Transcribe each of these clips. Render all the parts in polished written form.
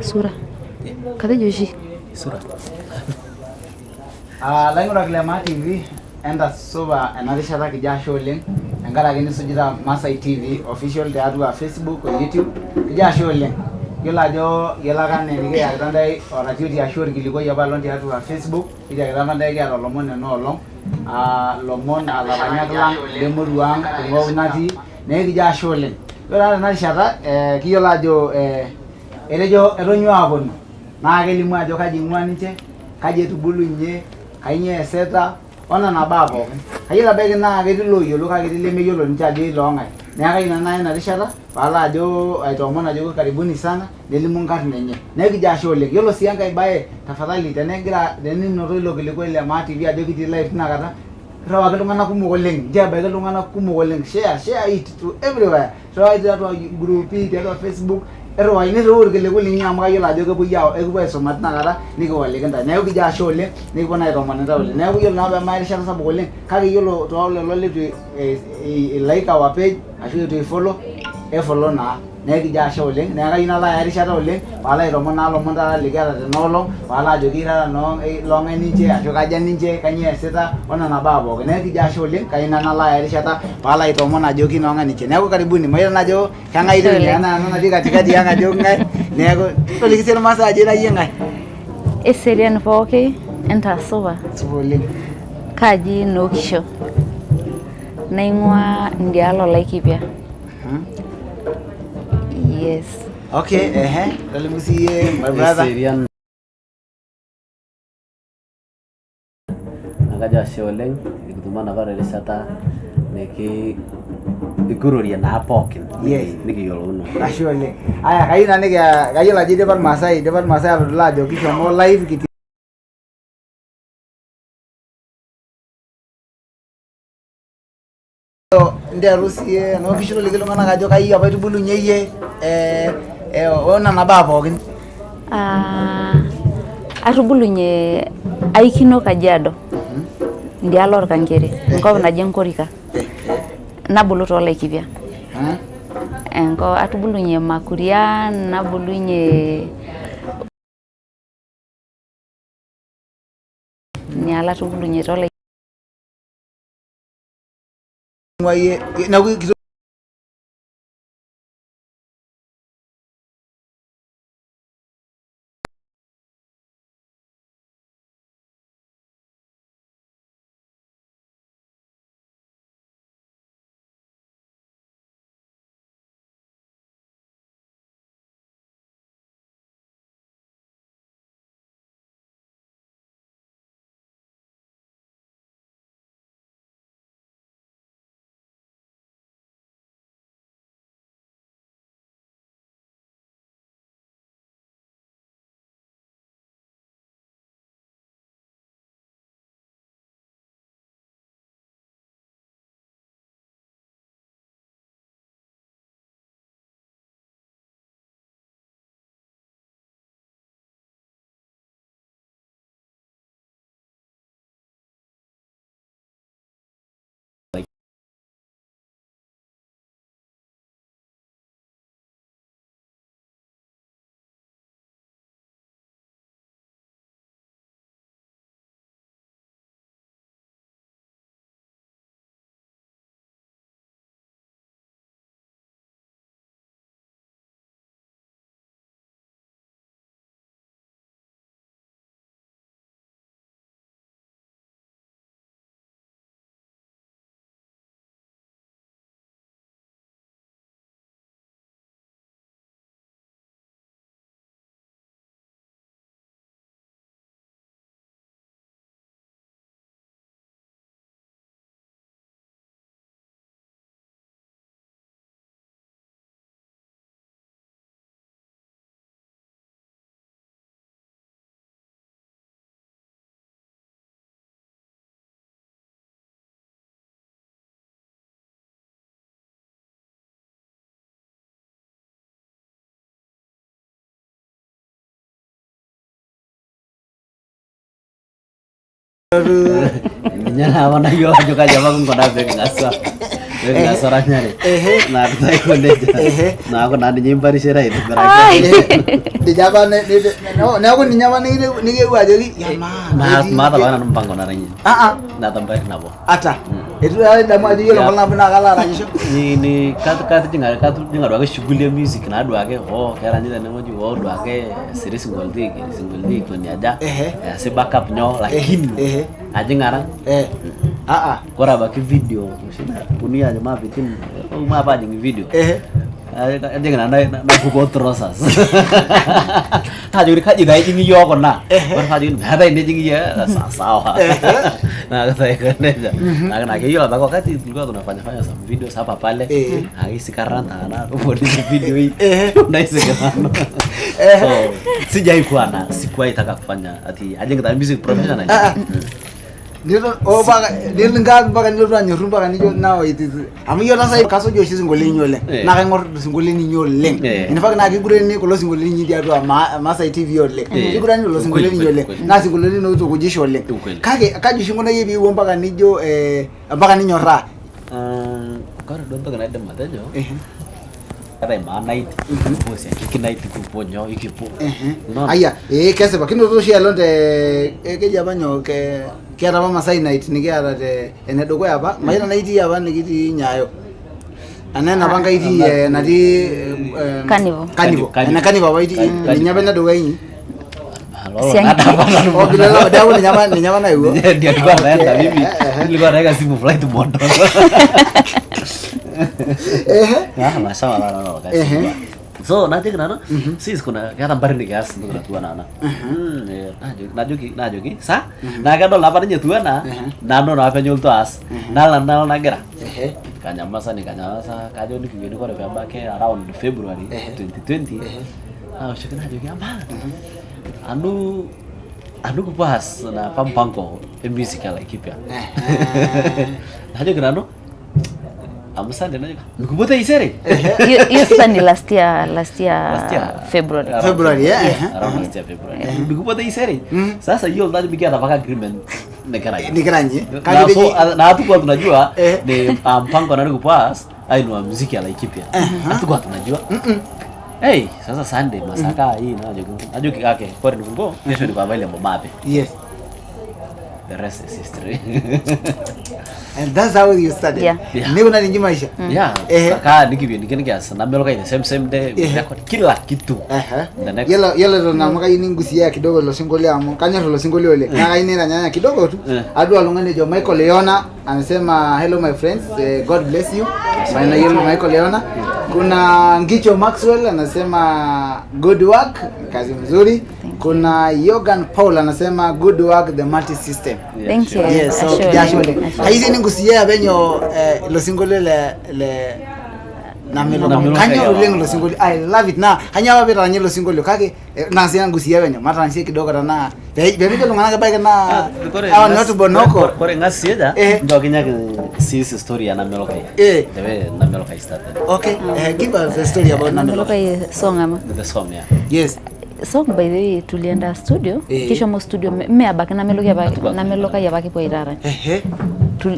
Sura. Kata Joshi. Sura. Laing'urak le Maa TV entasupa ena rishata kijo ashe oleng tenkaraki nisujita Masai TV official tiatua Facebook o YouTube kijo ashe oleng. Yiolo ajo yiolo ake enaa enikiyakita ntae oratioti ashu orkilikuai apaelong tiatua Facebook kijakita ntae kiata lomon enoolong lomon alaranyak lang lemurua ang tewueji natii neeku kijo ashe oleng. Yiolo taa tena rishata kiyiolo ajo etejo etonyua aponu naa kelimu ajo kaji ing'ua ninche, kaji etubulunye, kainyoo eesita onena baa pookin. Kayiolo abaiki naa ketii looyiolo kake ketii lemeyiolo ninche ajo loong'ae. Neeku kayieu nanu nai ena rishata paalo ajo aitoomon ajo karibuni sana nelimu nkarn enye. Neeku kijo ashe oleng. Yiolo sii enkae bae tafadhali teninoto ilo kilikuai le Maa TV ajo kitii live tinakata rewaki iltung'anak kumok oleng, ntiabaiki iltung'anak kumok oleng, share it to everywhere. Rewaki tiatua grupi, tiatua Facebook, erewaki nireu irkiliku linyi amu kayiolo ajo kepuo aisuma tinakata nikiwaliki ntae. Neeku kijo ashe oleng, nikipuo naa aitoomon ntae oleng. Neeku yiolo naa peemaya erishata sapuk oleng, kake yiolo toolelo leitu like our page ashu eitu ifollow, efollow naa. Neeku kijo ashe oleng, neeku kayieu nalo aya erishata oleng paalo aitoomon naa lomon taata likiata tenaolong paalo ajoki taata loong'ae ninche ashu kaja ninche, kanyoo eesita onena baa pookin. Neeku kijo ashe oleng, kayieu naa nalo aya erishata paalo aitoomon ajoki noong'ae ninche. Neeku karibuni, mayiolo naa ajo keng'ae iteru enaa ena natii katikati ang ajo ng'ae. Neeku toliki sii irmaasai ajo ira iyie ng'ae. Eserian pooki entasupa. Supa oleng. Kaji Nokisho. Naing'ua idialo Laikipia. Yes. Okay, tolimu sii iyie my brother. Eserian. Nakajo ashe oleng nikitumo apa terishata nikirorie naa pookin nikiyiolouno. Ashe oleng. Aya kayieu naa kayiolo ajo idipa irmaasai atodol ajo kishomo live kitii nteru sii Nokisho toliki iltung'anak ajo kai apa itubulunye iyie onena baa pookin. Atubulunye Aikino Kajiado. Ndialo Orkangeri, enkop naji Enkorika. Nabulu too Laikipia. Atubulunye Makuria, nabulunye Nyala, atubulunye too Laikipia. Nyala apa nayo ajo kaja apa kungkona pek ngaswa. Nggak suaranya nih. Nah, kita ikut aja. Nah, aku nanti nyimpan di sini itu Di Jawa nih aku di Jawa nih gua jadi ya mah. Mata banget numpang kau naranya. Nah, tempat kenapa? Ata. Itu ada mau aja lo pernah kalah aja. Ini kata tinggal dua ke shughuli musik na dua ke kaya ranjita nemo juga dua ke siri single di kuni aja. Ya si backup nyo lakini. Aja ngarang. Kora baki video. Punya aja mah bikin apa aja video. Aja nggak na buku terusas. Tajuri kaji dai jingi yo kona. Berfajin ada ini jingi ya sawa. Nah kata kan aja. Nah kayak yo bako kati juga tuh nafanya sama video siapa pale. Hari sekarang anak aku buat video ini. Nah sekarang. So si jai kuana si kuai tak kafanya. Ati aja kita musik profesional aja. Dia nggak bagan lu nanya rumah kan itu now itu. Ami yo nasa kaso jo si singgoli nyole. Na kan ngor singgoli nyole. Ini fak na gure ni ko singgoli ni dia do masa TV yole. Gure ni lo singgoli nyole. Na singgoli no to kuji shole. Kage akaji shingo na yebi wo mpaka ni jo mpaka ni nyora. Karo don to kana dem mata jo. Kada mana itu. Bos ya kiki night ku ponyo ikipo. Aya kese bakino to shia londe ke jabanyo ke kiata apa Masai night nikiata te ene dukuya apa maita night apa nikiti Nyayo anena apa ngaiti natii Carnival ena Carnival apa iti ninyapa ina dukuya ini oh bila lo dawo ninyapa na yugo dia gua naenda bibi nilikuwa naweka simu flight mode masalah kasi so nanti kenapa sih kuna kata barin di gas untuk tuan anak najuki sa nah kan dola apa nih tuan nano apa nyul tuas nal nagera kanya masa kajo nih kini kau udah pakai around February 2020 udah najuki apa anu kupas na pampangko musical equipe ya najuki nano Amusan dia nanya, "Nuku buat iseri?" Sani last year February ya. Around last year February. Nuku buat iseri. Sasa yo tadi bikin apa agreement negaranya. Nah tu gua tunajua de ampang kona nuku pas, ai no musik ya equipe ya. Atu gua tunajua. Hey, sasa Sunday masaka hii na ajo kake. Kwa nuko, kesho ni baba ile mbabe. Yes. The rest is history. And that's how you started. Niko na ninyi maisha. Kaka nikibini kiasi na melo kai same day record kila kitu. Yala na maka ini ngusia kidogo lo singoli amo. Kanya lo singoli ole. Na ini na nyanya kidogo tu. Adu alungane jo Michael Leona anasema hello my friends, God bless you. Maana yeye Michael Leona. Kuna Ngicho Maxwell anasema good work, kazi mzuri. Kuna Yogan Paul anasema good work the multi system. Thank you. Yes, so kijashole. Hizi ni ngusia benyo lo singoli le na melo kanyo lengo lo singoli. I love it na hanya wa beta nyelo singoli kake na sina ngusia benyo mata nsie kidogo na bebi ko ngana ka na awa ni watu bonoko kore ngasi aja ndo kinya si story ya na melo kai debe na melo kai start. Okay, give us a story about na melo kai song ama the song ya. Yes. Song by the way tulienda studio kisha mo studio me abaki na melo kai abaki po irara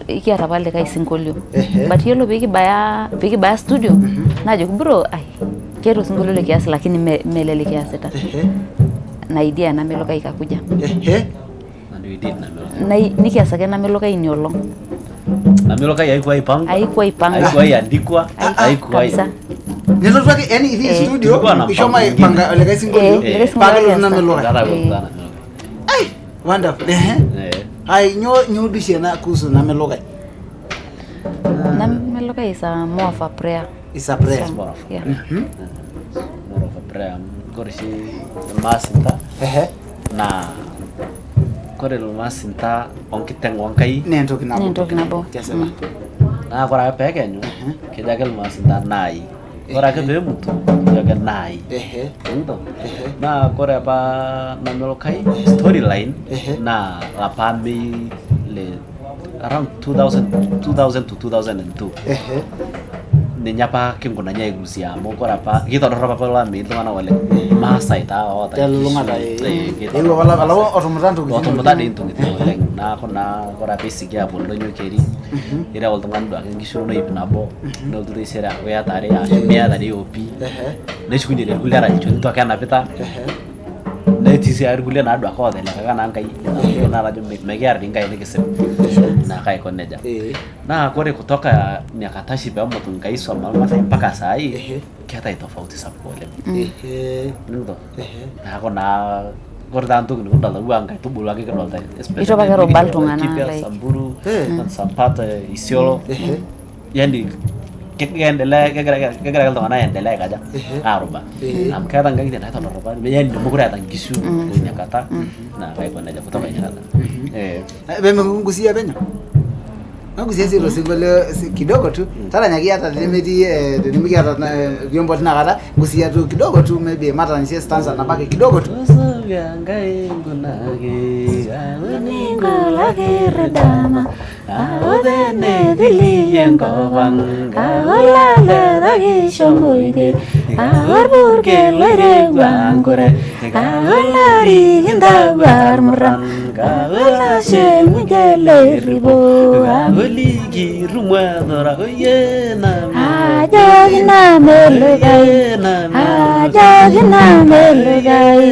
ikiata pale kai sinkolio but yolo biki baya studio najo bro ai kero sinkolio le kiasi lakini melele kiasi ta na idea na melo kai kakuja na nikiasake na melo kai niolong na melo kai haikuwa ipanga haikuwa iandikwa haikuwa nilo twake yani hivi studio ishoma ipanga le kai sinkolio pale na melo ai wonderful ai nyo dishia na kuhusu na melo kai is a more of a prayer. It's a prayer. Yeah. More of a prayer. Korisi masinta. Na kore masinta onkiteng wankai. Nento kinabo. Na kora pekenyo. Kijagal masinta nai. Kora ke bemutu. Kijagal nai. Ento. Na kore pa na melokai storyline. Na lapami le around 2000 to 2002. ninyapa kingunanya igusia amu kore apa kitodorop apa lamei iltung'anak oleng maasai taa oota telulung'ata gitu eewuo ala otumuta ntokitin otumuta dii ntokitin oleng naaku naa kore apa isiki apuo ildonyo keri ireu oltung'ani duake nkishu inono ip nabo nelotu taisere aaku iyata are ashu miata dii opi neshukunye lelo kulie era ilchonito ake enapita netii sii irkulie naa duake ootelekaka naa nkai naa ajo mekiarr dii nkai nikisip naa kaiko neja naa kore kutoka inakata oshi peemut nkaiswam ormasai mpaka saai keetai tofauti sapuk oleng ning'ito naaku naa kore taa ntoki nikidolta iwua nkaitubulu ake kidolta Itu apa kira ubal tung'anak, Laikipia, like- Samburu, Sampata, Isiolo yani kegira iltung'anak aendelea aikaja aaruba amu keeta nkang'itie naitodoropa yani mekure eeta nkishu inakata naa kaiko neja kutoka inakata pemekungusia penyo nagusia sii osinkolio kidogo tu taranyaki hata tenemetii tenemikiata vyombo tinakata gusia tu kidogo tu maybe matanishe stanza nabaki kidogo tu Ningolakirredama aodenediliyenkopang kaolaledakishomboide aorburkeloirewangure kaolarikindabarmuran kaolashemugeleribo ajoginamelugai ajoginamelugai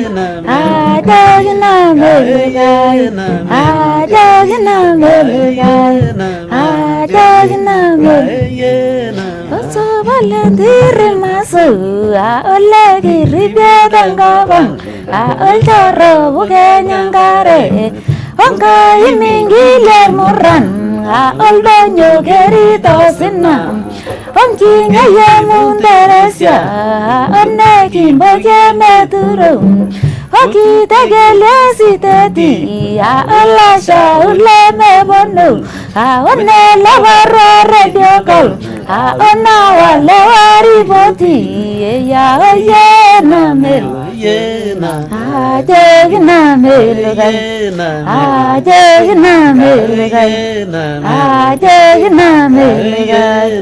ajoginamelugai ajoginamelugai ajoginamelugai osobaledirrimasu aolegirribiedangabang aolchorobukenyangare ongayimingilermuran aoldonyogeritosinam onkingayemunderesya onekimbojemeturum okitegelesiteti aolasha ulemebono aonelewarorediokol aonawalewariboti yaoyenamel ajoginamelugai ajoginamelugai ajoginamelugai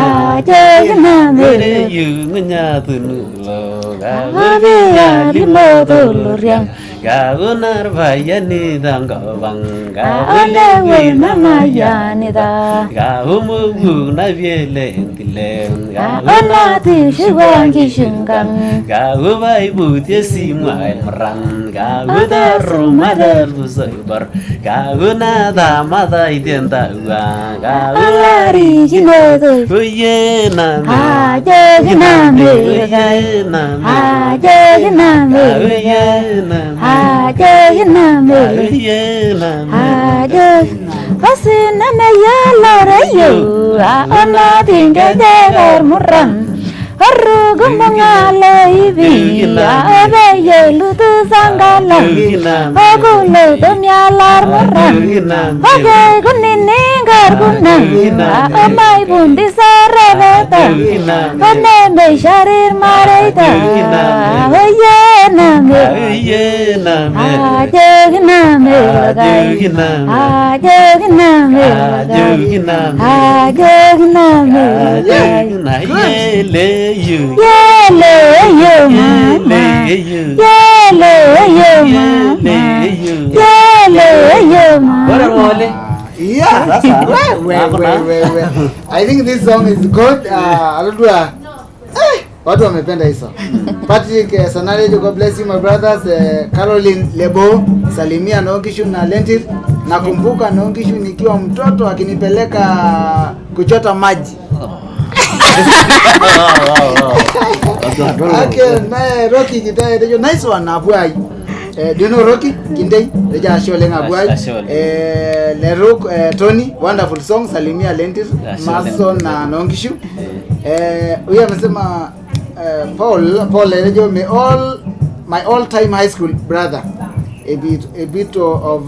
ajoginamelugai Gaunar bayani dangabang Olewe mamayanida Gaumugu na vielentileng Olati shiwangi shungang Gau bai buti simai merang Gau daru madar busaibar Gau nada mada identa uang Gau Olari jinedo Uye nami Ajoginamelugai Ajoginamelugai Ajoginamelugai Asinanayaloreyo Aonatingejegarmuran Arugumungaloibi Abeyelutu sangala Ogulutumyalarmuran Ogay kuniningargunang Amay bundi sarebeta Onembe sharir mareita Ajoginamelugai Ajoginamelugai Yeleyo mama Yeleyo mama Yeleyo mama yeah I think this song is good aludua watu wamependa hizo Patrick Sanarejo, God bless you my brothers. Caroline Lebo, salimia Nongishu na Lentil. Nakumbuka Nongishu nikiwa mtoto akinipeleka kuchota maji. Okay, nae Rocky Kindai, dejo nice one abuai. Do you know Rocky Kindai? Deja Asholeng abuai. Leruk Tony, wonderful song, salimia Lentil, Mason na Nongishu. Huyu amesema Paul dejo my all time high school brother. A bit of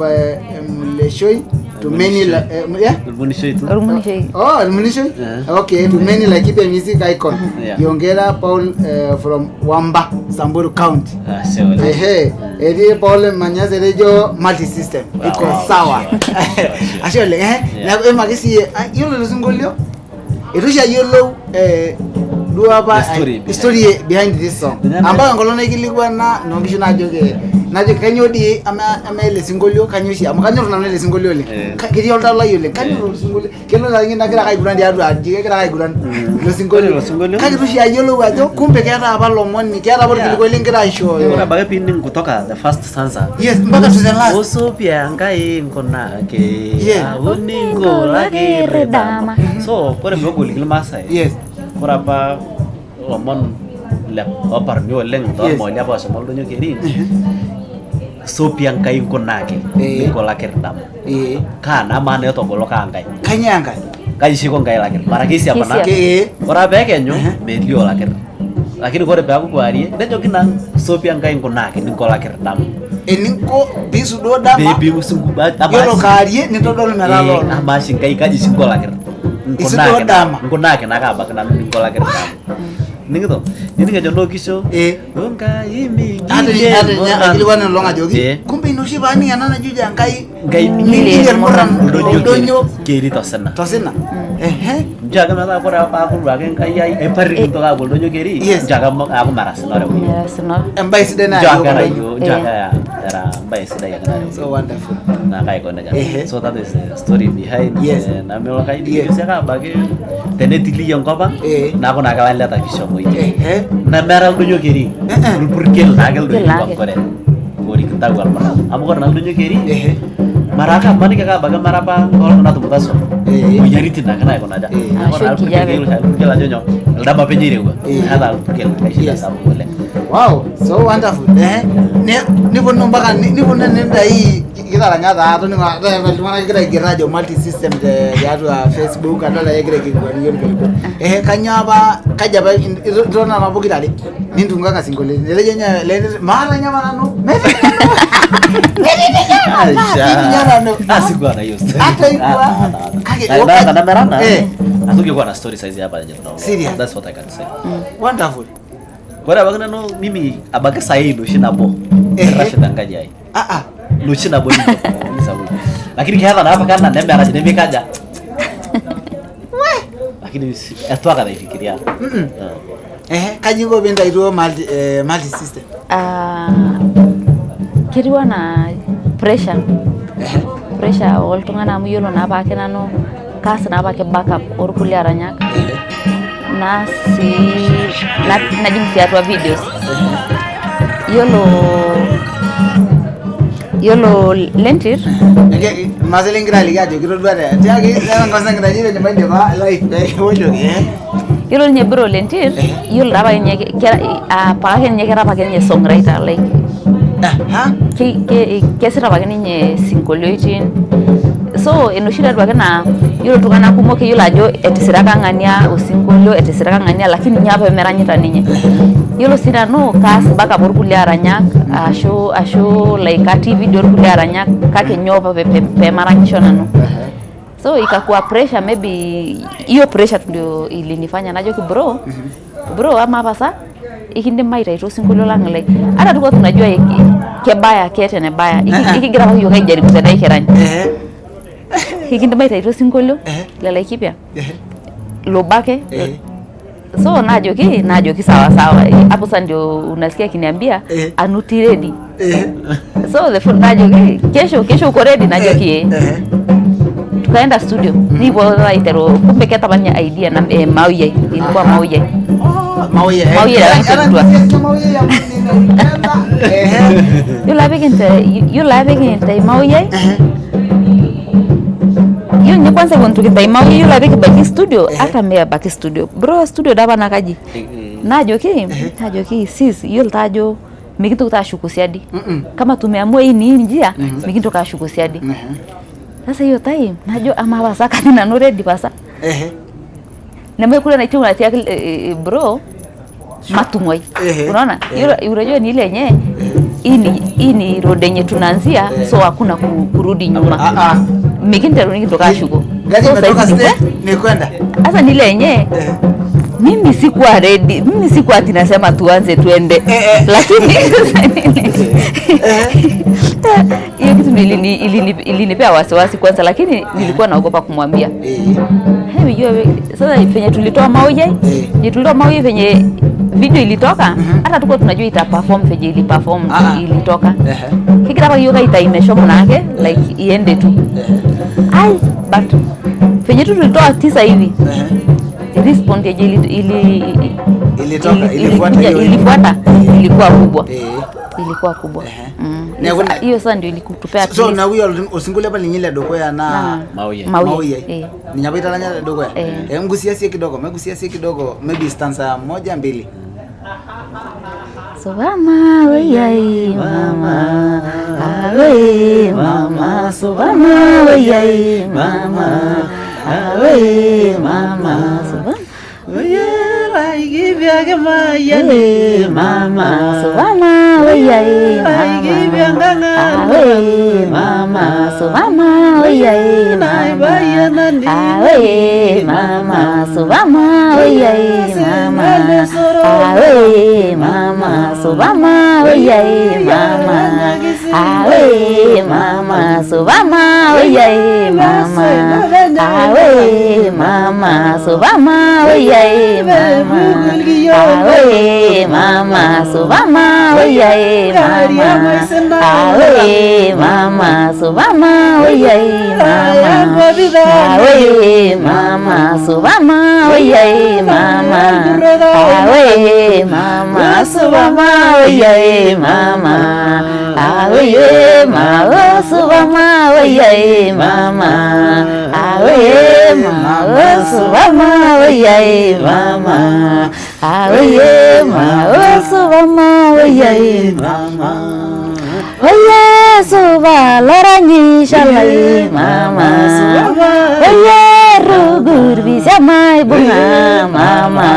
Leshoi to many Almunishoi. Okay, to many Laikipia music icon. Yongera Paul from Wamba, Samburu County. Edi Paul Manyaze Rejo multi system. Iko sawa. Ashole na magisi yule luzungulio. Itusha yellow do apa story behind this song. Amba ngolona ikilikwana nongisho najo kanyo di ama ile singolio kanyo shi ama kanyo na ile singolio le. Kiti olda la yole kanyo singolio. Kelo na ngina kira kai guran dia adu aji kira kai guran lo singolio. Kaki tusha yellow wajo kumbe kera hapa lomoni kera bor kilikoli ngira show. Kuna baga pindi kutoka the first stanza. Yes, mpaka to the last. Oso pia ngai nkona ke uningo lagi redama. So kore mbogo likilmasa. Yes. Kora pa lomon le opar nyo leng to mo nya ba so mo donyo keri. So pia ngai nkona ke niko lagi redama. Kana mane to golo ka ngai. Kanyanga. Kai shiko ngai lagi. Maraki siapa na? Kora beke nyo melio lagi. Lakini kore ba ku kwari ndejo kinang so pia ngai nkona ke niko lagi redama. Eninko bisu do dama. Baby musungu ba Yolo karie nitodolo meralo. Amashi ngai kaji singo lagi. Ngonake nakaba kana ningola kere dama. Ningido. Ninga jondo kisho. Onga imi. Ade wana longa jogi. Kumbe inoshiba ni anana juja ngai mili moran donyo keri tosena. Tosena. Jaga mata kora apa aku lagi ngai ai pari to ga donyo keri. Jaga aku maras nore. Marasno. Embai sidena jaga yo jaga era embai sidaya kana. So wonderful. Na kai kona jaga. So that is the story behind. Na me kai di saka bage tenetili yang kopa. Na ko na kala ta kisho mo na meral donyo keri. Purkel nagel donyo kore. Ori kita gua marah. Amu kan donyo keri. Maraka mani kaka baga marapa kalau na tumuta so. Nyari tinda kana ko naja. Ora purkel aja nyo. Elda ba penjire gua. Ada purkel kai sabu boleh. Wow, so wonderful. Ni bono mpaka ni bono nenda hii kita nyata ato ni ngata kita kira jo multi system de yatu Facebook adola yegre kingwani yonke. Kanyaba kajaba ndona na bukira ali. Nindunga kasingole. Leje nya mara nya manano. Asik gua na yo. Ata ikwa. Kage na merana. Asuki gua na story size hapa nje tunaona. That's what I can say. Wonderful. Bora bagana no mimi abaga sai do shinabo. Rasha tangaje ai. Lo shinabo ni sabu. Lakini kiasi na hapa kana nembe anaje nembe kaja. Lakini eto akada ifikiria. Kajingo benda iro multi system. Kiriwa na pressure. Pressure oltungana muyolo na ba kenano kas na ba ke backup orkuli aranya. Na jinsi ya videos. Yolo lentir. Mazelingira ligaje kiro dware. Tiagi na ngosa ngira jibe nyamande ba live wojo Yolo nye bro lentir. Yolo raba nye kera pa nye kera pa nye songwriter like. Ke sira ba nye singolioitin. So enoshira dwagana yolo tukana kumoke yolo ajo etisiraka ngania usingolio etisiraka ngania lakini nyapa meranyita ninye yolo sira no kas baka borkuli aranyak asho like a TV dorkuli aranyak kake nyopa pe maranyishona no so ikakuwa pressure maybe hiyo pressure ndio ilinifanya najo ki bro ama pasa ikinde maita ito singolio lang like ara tuko tunajua kebaya kete ne baya ikigira hiyo haijaribu tena kirani Hikinde maita ito singolio lala ikipya lobake so najo ki sawa hapo sasa ndio unasikia kiniambia anuti ready so the full najo kesho uko ready najo ki tukaenda studio nipo waitero kumbe keta banya idea na mauye ilikuwa mauye you like mauye Yo nye kwanza kontuki taima hiyo la beki baki studio hata mea baki studio bro studio daba nakaji najo ki sis yo tajo mikitu kutashukusiadi kama tumeamua hii ni njia mikitu kashukusiadi sasa hiyo time najo ama wasaka na no ready pasa na mwe kule na itu unatia bro matumwai unaona unajua ni ile yenyewe hii ni road yenye tunaanzia so hakuna kurudi nyuma Mikinteru nikitoka shuko. Gari imetoka state ni kwenda. Sasa nile yenyewe mimi sikuwa ready, mimi sikuwa ati nasema tuanze tuende, lakini hiyo kitu ilinipea wasiwasi kwanza, lakini nilikuwa naogopa kumwambia. Sasa venye tulitoa Mauye venye video ilitoka, hata tuko tunajua ita perform venye ili perform ilitoka. Kikira kwa hiyo kaita imeshomo nake like iende tu. But venye tulitoa 9 hivi. Respond ilifuata ilikuwa kubwa. Ilikuwa kubwa. Hiyo sasa ndio ilikutupea. So na huyo usingule pale nyile dokoya na Mauye. Ninyabaita lanya dokoya. Mgusia sie kidogo, maybe stanza 1 2. So mama weyai mama, awe mama, so mama weyai mama, awe mama, so mama give ya mayane mama, so mama weyai mama, awe mama, so mama weyai mama, awe mama, so mama weyai mama, awe mama, so mama weyai mama, awe mama, so mama weyai mama, awe mama, so mama weyai mama, awe mama, so mama weyai mama, awe mama, so mama weyai mama, awe mama, so mama weyai mama, awe mama, so mama weyai mama, awe mama, so mama weyai mama, awe mama, so mama weyai mama, awe mama, so mama weyai mama. Oye suba laranyi shalai mama, oye rugur bisa mai bunga mama,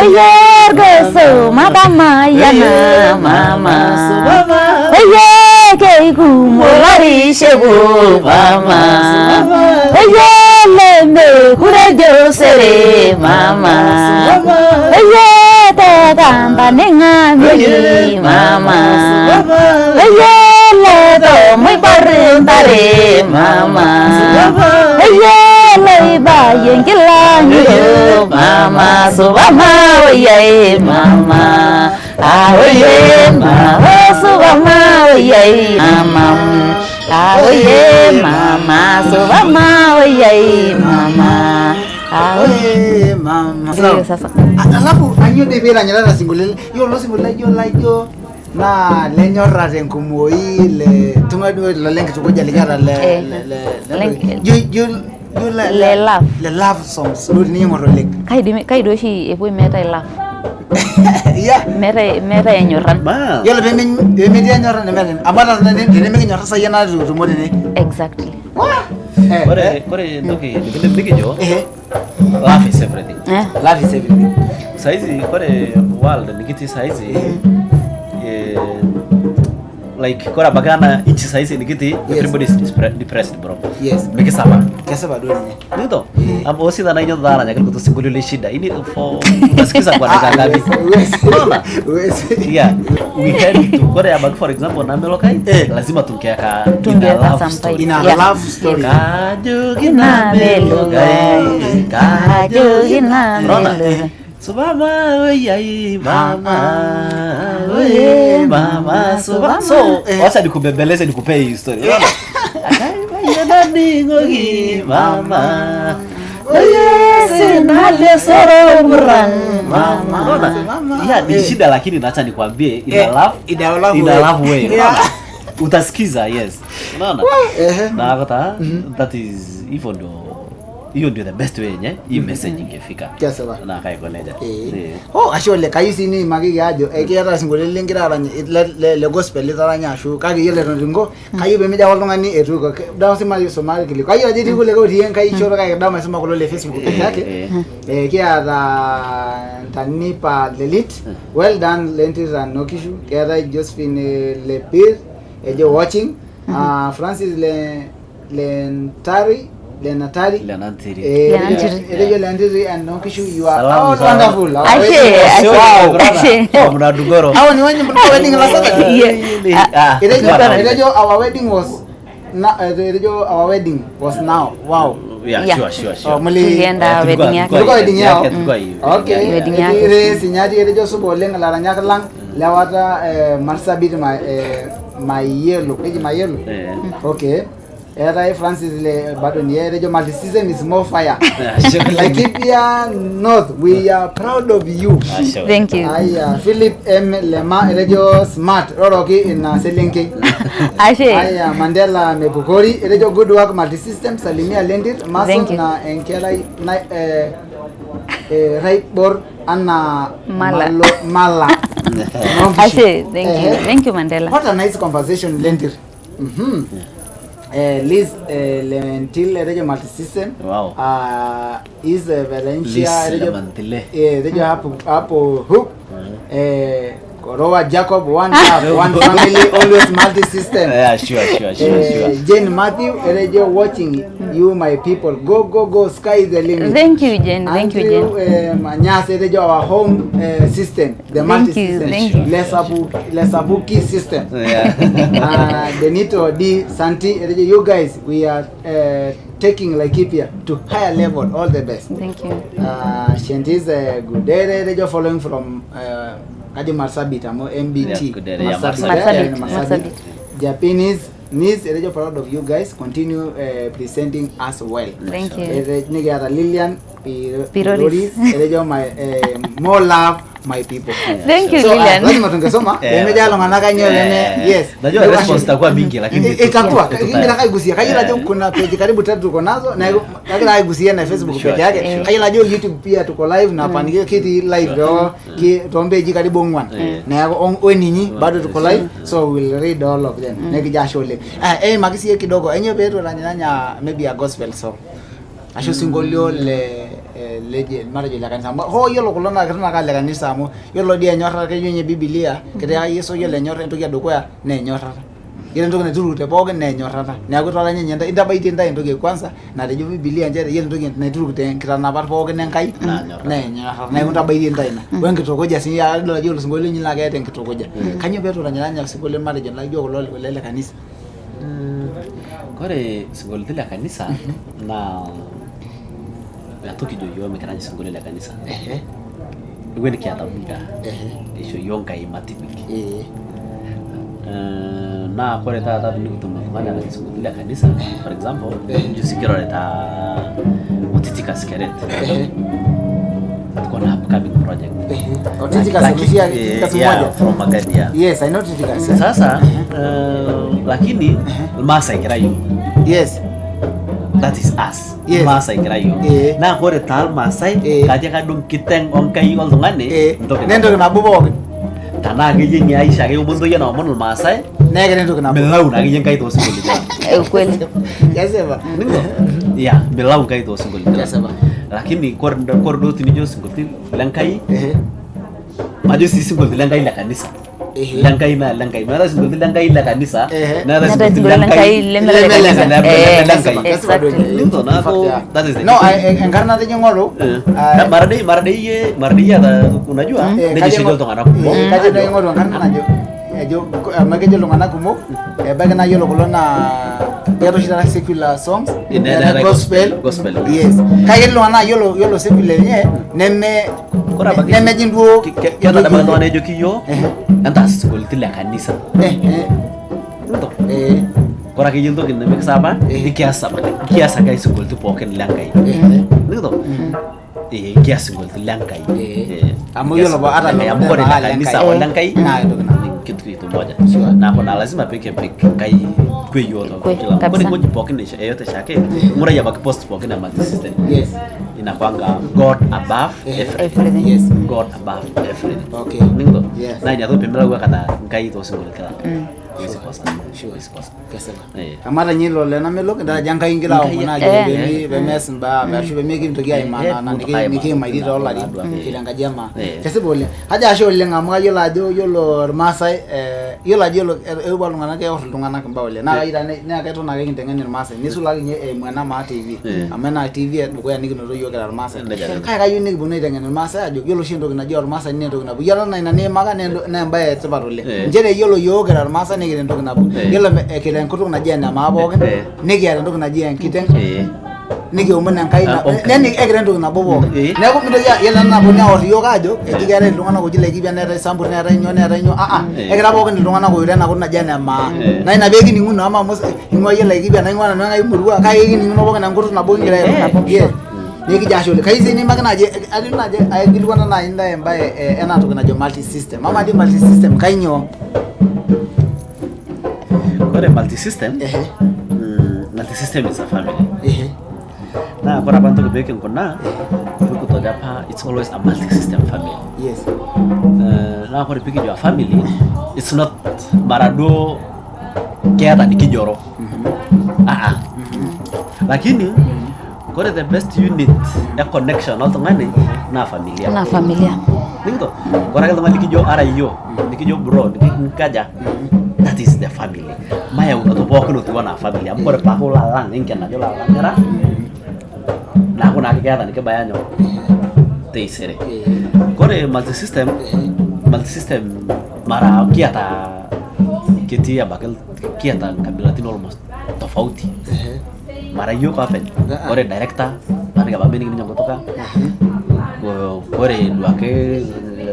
oye gesu mata mayana mama, oye keiku molari shebu mama, oye lembe kurejo sere mama, oye tanda nenga mili mama, oye ledo muy barrentare mama, oye leiba yengila yo mama, subama oye mama, oye mama, subama oye mama, oye mama, subama oye mama, oye mama. Sasa alafu anyo de vera nyala singulele yo lo singulele yo na lenyorra tenkumoi le tungadu lo lenki tukoja linyara le love songs lo ni ngoro lek kai do shi epo meta love ya meta enyorran yo le be dia nyorra ne men amara ne me nyorra sayana rumode ne exactly kore ndoki bigi jo love is everything. Love is everything. Saizi kore world nikiti saizi like kora bagana inchi saizi nikiti everybody is depressed bro. Yes. Meke sama. Kesaba do ni. Nito. Abo sida na inyo dara nyakali kutu singuli shida. Ini for utasikiza kwa dakika ngapi? Unaona? Yeah. We had to kore abag for example na melokai lazima tungeaka something in a love story. Kajugina melokai. Kajugina melokai. So mama weyai mama, oye mama, so wacha nikubembeleze nikupee hii story. Unaona? Akaibayana ningogi mama, oye senale soro muran mama. Unaona? Yeah, ni shida lakini naacha nikwambie in a love way. Unaona? Utasikiza, yes. Unaona? Na akata that is even though hiyo ndio the best way nye hii message ingefika kesaba na kai koneja ashole kaisi ni magi yajo ekera singole lengira aranye le gospel litaranya ashu kage yele ringo kayu be meja walongani etuko dawo sima yeso mali kili kayu ajiti kule ko rien kai choro kai dawo masema ko le Facebook yake kia da tanipa lelit well done lentis and nokishu kia Josephine Lepir ejo watching Francis le Lentari Lenatari. Lenantiri. Erejo Lenantiri and Nonkishu, you are Salamu all sana. wonderful. Wow. Mnadugoro. How ni wenye mtu wedding last Erejo our wedding was now. Wow. Yeah, sure. Tulienda wedding yake. Tulikuwa wedding yao. Okay. Wedding yake. Ire sinyati erejo subo oleng laranya lang lewata Marsabit Mayelo. Okay. Era Francis le bado ni erejo multi season is more fire. Laikipia North, we are proud of you. Thank you. Aya, Philip M Lema erejo smart roroki in Selinki. Aya, Mandela Mepukori erejo good work multi system Salimia Lendit Mason na Enkela right board Anna Mala. Thank you Mandela. What a nice conversation Lendir. Liz Lentil erejo multi system. Wow. Is Valencia erejo hapo hook. Korowa Jacob, one love, one family, always multi-system. Yeah, sure. Jane Matthew, erejo watching you, my people. Go, sky is the limit. Thank you, Jane. Manyas, erejo our home system, the multi-system. Thank you. Lesabuki system. Yeah. Benito D. Santi, erejo you guys, we are taking Laikipia to higher level. All the best. Thank you. Shentis Gudere, erejo following from Kaji Marsabit, MBT. Marsabit. Japanese Miss erejo proud of you guys. Continue presenting us well. Thank you. Nigara Lilian Piroris. Erejo my more love my people. Thank you Lilian. Lazima tungesoma. Nimejalo manaka nyewe yes. Najua response itakuwa mingi lakini itakuwa ingira kaigusia. Kaji najua kuna page karibu 3 tuko nazo na kaji naigusia na Facebook page yake. Kaji najua YouTube pia tuko live na panike kiti live do ki tombe ji karibu ngwan. Na weninyi bado tuko live so we'll read all of them. Nekija shole. Magisi kidogo enye beto nanya maybe a gospel song. Asho singolio leje marajo la kanisa ho yolo kulona kana kale kanisa mo yolo dia nyorra ke yenye Biblia kete Yesu yole nyorra ntoki adokoya ne nyorra yele ntoki neturute poke ne nyorra na kutwala nyenda idabaiti ndai ntoki kwanza na tejo Biblia njere yele ntoki neturute kitana bar poke ne nkai ne nyorra na kutabaiti ndai na wengi tokoja si ya ndo yolo singolio nyila ga eten kitokoja kanyo beto ranyanya singolio marajo la jo kulole lele kanisa kore singolio la kanisa na atoki joyo mekanani singole la kanisa ngweni kiata buga isho yonka imatibiki na kore tata binikutumwa kumana na singole la kanisa for example jusikiro leta utitika skerete kuna upcoming project utitika solusia yeah, from Magadia. Yes, I know utitika sasa lakini masa ikirayo yes that is us. Yes. Masai kirayo. Na kore tal Masai kaja kadung kiteng ongkai oltungane nendo na bubo tana ge yengi Aisha ge umundo yana omonul Masai nege nendo na melau na ge yengai to singoli Kweli. yasema ya melau kai to singoli yasema lakini kor do tinijo singoli lankai majo si singoli lankai la kanisa lankai na singoli lankai la kanisa na singoli lankai that is no enkarna de ngoro marade ya unajua neje singoli tongana kumo kaje de ngoro enkarna najo ejo mageje longana kumo baga na yolo kolona yaro shira secular songs gospel yes kaje longana yolo secular nye neme jinduo yana da mano ne jokiyo anta singoli tilla kanisa kora ke yendo ke neme saba kiasa kai singoli tu poken langai nito kiasa singoli langai amo yolo ba ara ya mko de kanisa langai kitu moja na kuna lazima peke kai kweyo to kila kodi moja poken yote shake mura ya post poken na multi system yes inakwanga God above everything. Yes, God above everything. Okay. Ningo. Yes. Na nya to pemela gua kata ngai to singol kala. Huwezi kosa. Huwezi kosa. Kesema. Eh. Amata nyilo le na melo kenda janga ingila o mona je be mesimba ba shu be megi mtogia imana na niki maidi dola kiranga jama. Kesebo ole. Haja asho ole ngamwa yola jo yolo Masai yola jolo ebalu ngana ke ortu ngana kamba ole. Na ira ne ka na ke ntengen Masai. Nisula nye mwana ma TV. Amena TV buko ya niki no yo kera Masai. Ka yuni bunu itengen Masai ajo yolo shindo kina jo Masai ne ndo na bu yala na ina ne maga ne mbaye tsebarole. Njere yolo yo kera Masai ne ndo na bu. Yolo kelen kutuk na jena mabogen niki ya ndo na jena kiten. Niki umena kai na neni egre ndo na bobo. Ne ko mido ya yala na bonya ori yo gajo ekigere ndo na ko jile kibya ne sambur ne ra nyo egre bogen ndo na ko yure na ko na jena ma. Na ina begi ningu na ma mos ingwa yala kibya na ingwa na ngai murua kai ningu no bogen na ngutu na bogen gira. Ye. Niki jasho le kai zini magana je adina je ay gilwana na inda embaye ena to na jo multi system. Mama di multi system kai nyo. Kore multi-system, multi-system is a family. Na kora bantu kebeke nkona, kuku tojapa, it's always a multi-system family. Yes. Na kore piki jo family, it's not marado kiata nikijoro. Lakini kore the best unit ya connection alto ngane na familia. Na familia. Ningo, kora kalto ngane nikijo ara iyo, nikijo bro, nikikaja. That is the family. Maya unatoboa kuno tuwa na family. Amkore pako lalang ingke na jo lalang era. Na ako nakikita nikabayanyo. Teisere. Kore multi-system mara kiata kitia bakal kiata kabilatin almost tofauti. Mara yo kapen. Kore director, mana ka babeni ngi kutoka. Kore duake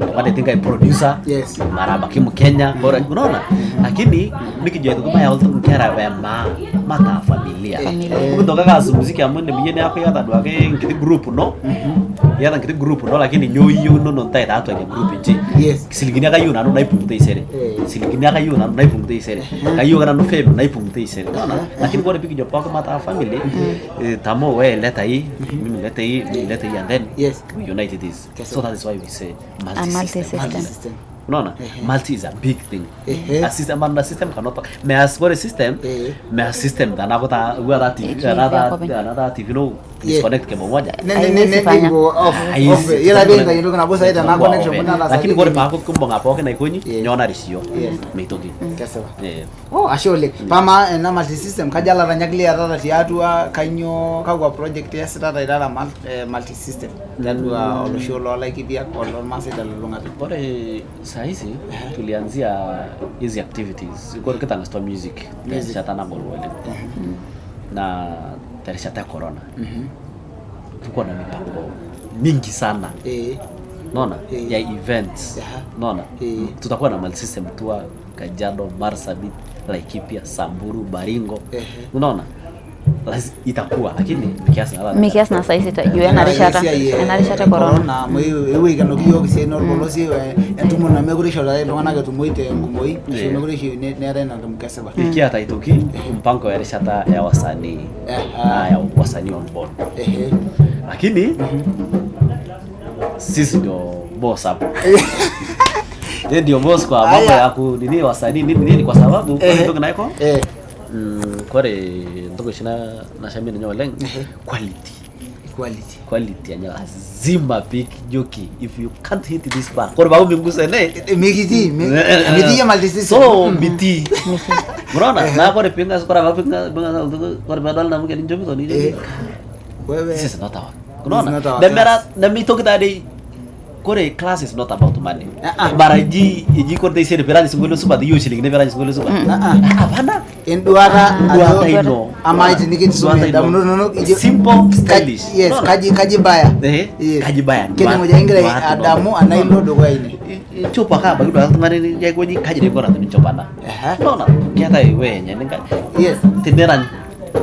wakati tingkai producer, mara baki Mkenya, kore unaona. Lakini nikijua itu kama ya ultu mkera wema mata familia. Kutoka kazi muziki amende bijene hapo ya tadu ake ngiti group no. Ya ngiti group no lakini nyoyo no ntai tatu ya group nchi. Siligini aka yuna no naipungute isere. Siligini aka yuna no naipungute isere. Kayo kana no febe naipungute isere. Lakini kore pikijua pako mata family tamo we leta hii, mimi leta hii, and then we united this. So that is why we say multi-system. Unaona? Multi is a big thing. A system and a system cannot talk. Me as for a system, me a system that another TV no is connect ke moja. Ila benga yendo kana bosa ida na connection kuna la. Lakini kore pa kumbo ngapo ke na ikonyi nyona risio. Meitoki. Kesema. Oh, ashole. Pama na multi system kajala ranyagli arara tiatua kanyo kagwa project ya sitata ida multi system. Dadua olosholo like bia kolon masida lulunga. Kore sahizi tulianzia hizi activities kwa kitanga store music chatana bolwele na terishata corona tuko na mipango mingi sana naona ya events naona tutakuwa na multi system tour Kajiado, Marsabit, Laikipia, Samburu, Baringo unaona itakuwa lakini mikiasi na saisi juu enarishata corona mwewe kano kiyo kiseno bolosi entumo na megurisho la longana ke tumoite ngumoi so megurisho ne arena ndumkaseba ikiata itoki mpango ya rishata ya wasanii ya wasanii on board lakini sisi ndio boss hapo ndio boss kwa mambo ya kunini wasanii nini kwa sababu ndio kinaiko kore ndoko shina na shambini nyo leng quality anya lazima pick joki if you can't hit this bar kore babu minguse ne miti ya maldisi so miti brona na kore pinga kore babu pinga kore badal na mungkin jomi to ni wewe this is not our unaona na mito kita dei kore class is not about money baraji kore sere perani singolo suba the usually ne perani singolo suba hapana Enduara amaiti nikiti sume no simple stylish yes kaji baya kaji baya kene moja ingre adamu anailo dogo ine coba ka bagi dua ngane ya goji kaji de kora tu coba na no kiata we nya ninga yes tineran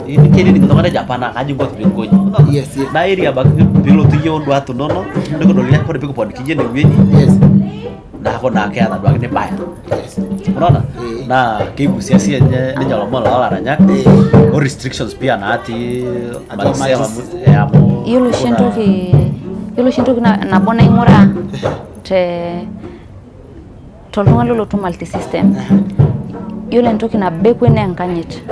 ini kene ni kutoka Japana kaji buat bingoji yes na area bagi pilotu yo ndo atu nono ndiko ndo lia kore piko pod kijene wenyi yes na ko na ke ata dwagine baya unaona na kigusia ni nyalomo la ranyak o restrictions pia na ati malisema ya yulu shintu na bona ingora te tolunga lolo to multi system yiolo entoki nabo ekwe naa enkanyit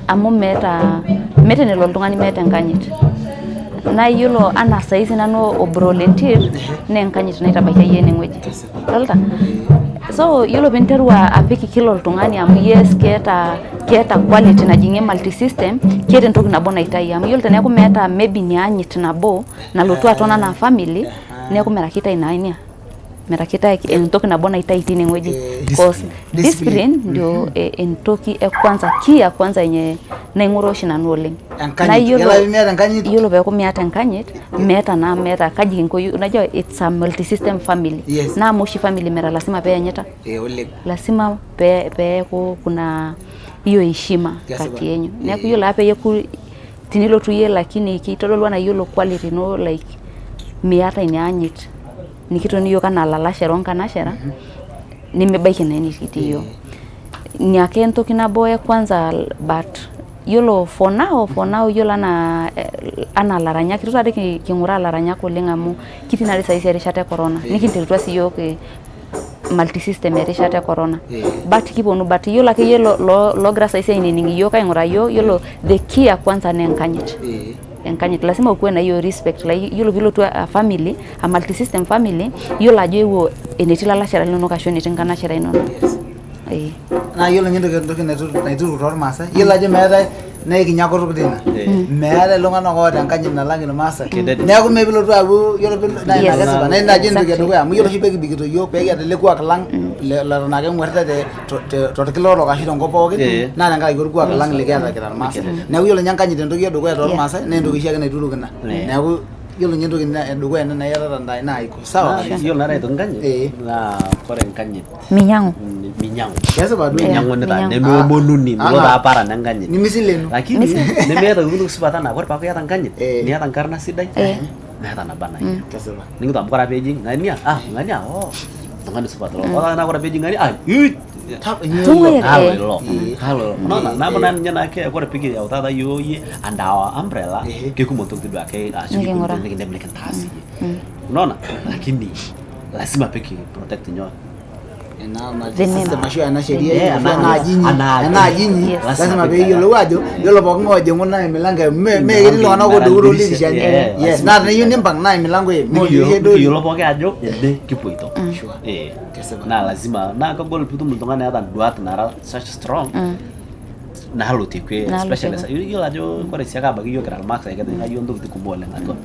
amu meeta enelo oltung'ani meeta enkanyit naa yiolo anaa saizi nanu obrolentir naa enkanyit naitabaikia yie enewueji dolta so yiolo pinteru apik kila oltung'ani amu yes keeta quality najing'ie multi system keeta entoki nabo naitai amu yiolo teneeku meeta maybe ni anyit nabo nalotu aton anaa family neeku merakita ina merakita entoki nabo naitai tine ng'ueji cause discipline ndio entoki kwanza kia kwanza yenye naing'ura oshi nanu oleng na yiolo peeku meeta enkanyit meeta kaji kinkoyu unajua it's a multi system family na moshi family mera lazima peanyita lazima peeku kuna hiyo heshima kati yenyu neeku yiolo ape yeku tinilotu yie lakini kitodolu ana yiolo quality no like miata inaanyit nikitoni yo kana lalashe ronka nashera nimebaiki na nikiti hiyo nyake entoki nabo kwanza but yiolo for now yiolo ana laranya kitu tadi kingura laranya koleng amu kitinare saisi erishata corona nikinterutua siyo ke multi system erishata corona but kiponu but yiolo ake yiolo logra saisi ininingi yo kaingura yiolo the key kwanza na enkanyit enkanyit lazima ukuwe na hiyo respect like yiolo vile tu a family a multi system family yiolo ajo ewo enetila la shara lino kashoni tingana shara ino na yiolo ntoki naituru tormasa yiolo ajo meeta na ikinyakoro kudina meeta longana ngoota enkanyit nalang irmasa neeku mebilotu abu yiolo na inakesipa na inaje ntoki edukuya amu yiolo shipeki bikito yo peki atelekuak lang letonake ng'uarita torkiloro kashi tenkop pookin naa tenkaraki orkuak lang likiata kira irmasa neeku yiolo nyankanyit entoki edukuya tormasa na entoki shiake naiturukina neeku yiolo nyentoki edukuya na yata ndai na iko sawa yiolo nara ito nkanyit na kore nkanyit minyangu kesipa duo minyangu nita nemeomonuni milo apara nenkanyit nimisilenu lakini nemeeta kutuk supata na kore paku yata nkanyit niata nkarna sidai meeta nabana kesipa ningitu amu kore pejing ngania tungani supat lo na kore pejing ngania halo nona nabo nan nyana ke kore pigi ya utada yoye and our umbrella ke kumontok tidu ake ashuki kunde mleken tasi nona lakini lazima peki protect nyo system ashu ana sheria ana ajinyi lazima be yiolo ajo yiolo pokki ngoje ngona emilango me yilo ana ko duro likishani yes na yuni mpang na emilango yiolo pokki ajo ende kipoito na lazima na kagol putum mtongana hata duat nara such strong na halo tikwe especially yiolo ajo kore siaka bagi yo kira max ay kadang ayo nduk tikumole ngato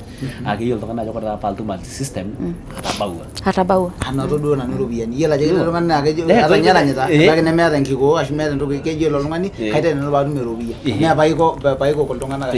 agi yiolo tongana ajo kore paltu multi system hatabawa ana to do na nurobiani yiolo ajo kira tongana age atanyara nyata bagi nemeata nkiko ashu meata ntoki kejo lo tongani kaita nelo badu merobia ne baiko kol tongana